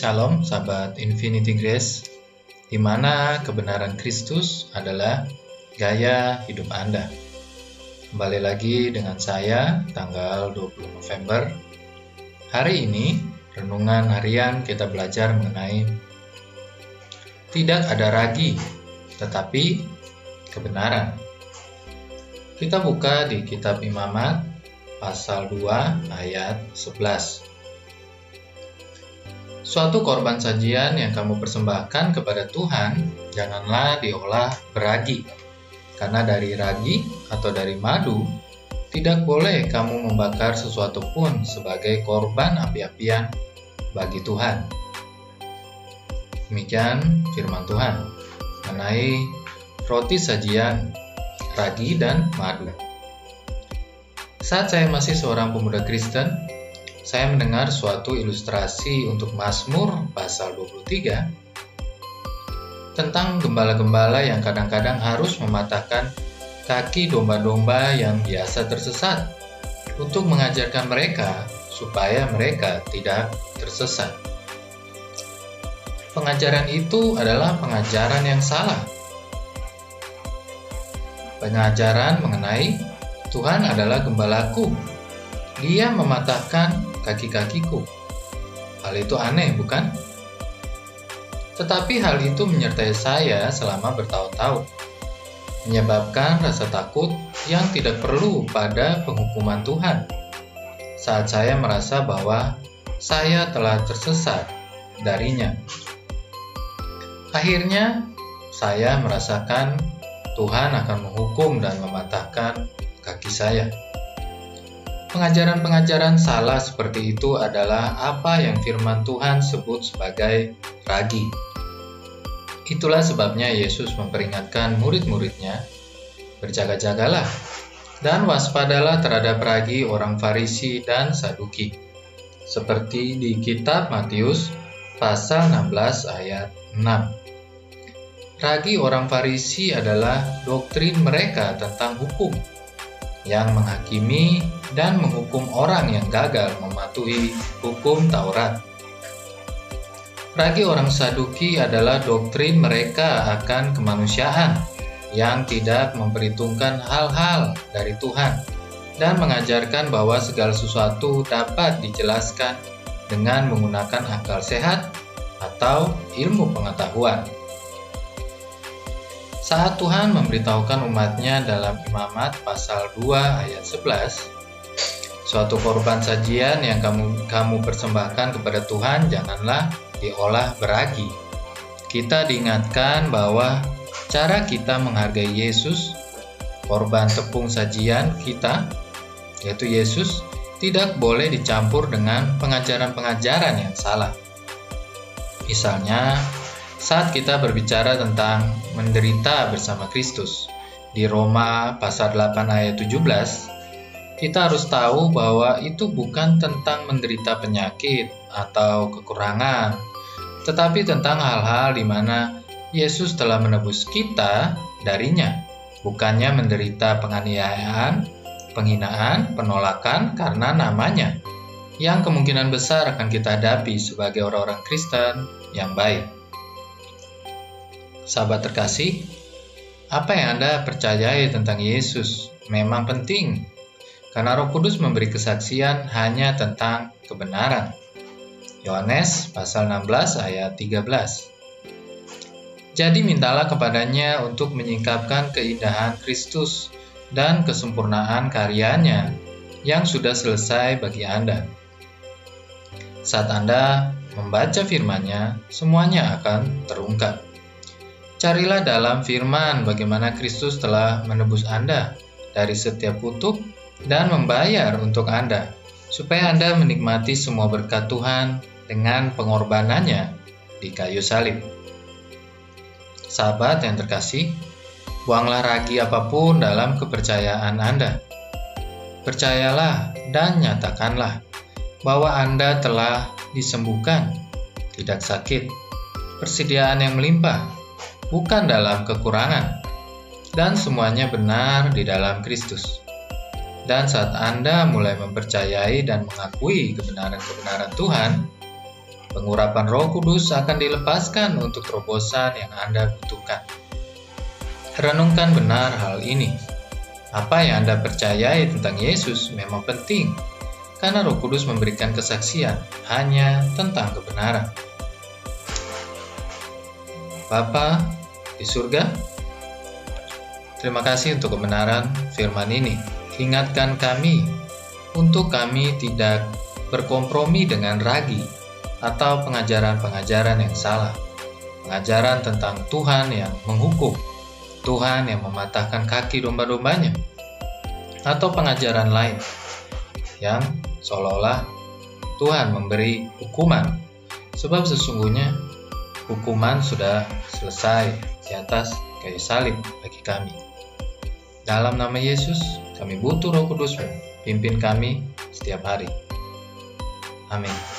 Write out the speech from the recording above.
Shalom sahabat Infinity Grace, di mana kebenaran Kristus adalah gaya hidup Anda. Kembali lagi dengan saya tanggal 20 November. Hari ini renungan harian kita belajar mengenai tidak ada ragi, tetapi kebenaran. Kita buka di kitab Imamat pasal 2 ayat 11. Suatu korban sajian yang kamu persembahkan kepada Tuhan, janganlah diolah beragi, karena dari ragi atau dari madu, tidak boleh kamu membakar sesuatu pun sebagai korban api-apian bagi Tuhan. Demikian firman Tuhan mengenai roti sajian, ragi, dan madu. Saat saya masih seorang pemuda Kristen, saya mendengar suatu ilustrasi untuk Mazmur pasal 23 tentang gembala-gembala yang kadang-kadang harus mematahkan kaki domba-domba yang biasa tersesat untuk mengajarkan mereka supaya mereka tidak tersesat. Pengajaran itu adalah pengajaran yang salah. Pengajaran mengenai Tuhan adalah gembalaku. Dia mematahkan kaki-kakiku. Hal itu aneh, bukan? Tetapi hal itu menyertai saya selama bertahun-tahun, menyebabkan rasa takut yang tidak perlu pada penghukuman Tuhan. Saat saya merasa bahwa saya telah tersesat darinya. Akhirnya, saya merasakan Tuhan akan menghukum dan mematahkan kaki saya. Pengajaran-pengajaran salah seperti itu adalah apa yang firman Tuhan sebut sebagai ragi. Itulah sebabnya Yesus memperingatkan murid-muridnya, berjaga-jagalah dan waspadalah terhadap ragi orang Farisi dan Saduki, seperti di kitab Matius pasal 16 ayat 6. Ragi orang Farisi adalah doktrin mereka tentang hukum, yang menghakimi dan menghukum orang yang gagal mematuhi hukum Taurat. Ragi orang Saduki adalah doktrin mereka akan kemanusiaan yang tidak memperhitungkan hal-hal dari Tuhan dan mengajarkan bahwa segala sesuatu dapat dijelaskan dengan menggunakan akal sehat atau ilmu pengetahuan. Saat Tuhan memberitahukan umatnya dalam Imamat pasal 2 ayat 11, suatu korban sajian yang kamu persembahkan kepada Tuhan janganlah diolah beragi. Kita diingatkan bahwa cara kita menghargai Yesus, korban tepung sajian kita, yaitu Yesus, tidak boleh dicampur dengan pengajaran-pengajaran yang salah. Misalnya, saat kita berbicara tentang menderita bersama Kristus di Roma pasal 8 ayat 17, kita harus tahu bahwa itu bukan tentang menderita penyakit atau kekurangan, tetapi tentang hal-hal di mana Yesus telah menebus kita darinya, bukannya menderita penganiayaan, penghinaan, penolakan karena namanya, yang kemungkinan besar akan kita hadapi sebagai orang-orang Kristen yang baik. Sahabat terkasih, apa yang Anda percayai tentang Yesus memang penting, karena Roh Kudus memberi kesaksian hanya tentang kebenaran. Yohanes pasal 16 ayat 13. Jadi mintalah kepadanya untuk menyingkapkan keindahan Kristus dan kesempurnaan karyanya yang sudah selesai bagi Anda. Saat Anda membaca firman-Nya, semuanya akan terungkap. Carilah dalam firman bagaimana Kristus telah menebus Anda dari setiap kutuk dan membayar untuk Anda, supaya Anda menikmati semua berkat Tuhan dengan pengorbanannya di kayu salib. Sahabat yang terkasih, buanglah ragi apapun dalam kepercayaan Anda. Percayalah dan nyatakanlah bahwa Anda telah disembuhkan, tidak sakit, persediaan yang melimpah, bukan dalam kekurangan, dan semuanya benar di dalam Kristus. Dan saat Anda mulai mempercayai dan mengakui kebenaran-kebenaran Tuhan, pengurapan Roh Kudus akan dilepaskan untuk terobosan yang Anda butuhkan. Renungkan benar hal ini. Apa yang Anda percayai tentang Yesus memang penting, karena Roh Kudus memberikan kesaksian hanya tentang kebenaran. Bapa di surga, terima kasih untuk kebenaran firman ini. Ingatkan kami untuk kami tidak berkompromi dengan ragi atau pengajaran-pengajaran yang salah. Pengajaran tentang Tuhan yang menghukum, Tuhan yang mematahkan kaki domba-dombanya, atau pengajaran lain yang seolah-olah Tuhan memberi hukuman, sebab sesungguhnya hukuman sudah selesai di atas kayu salib bagi kami. Dalam nama Yesus, kami butuh Roh Kudus-Mu, pimpin kami setiap hari. Amin.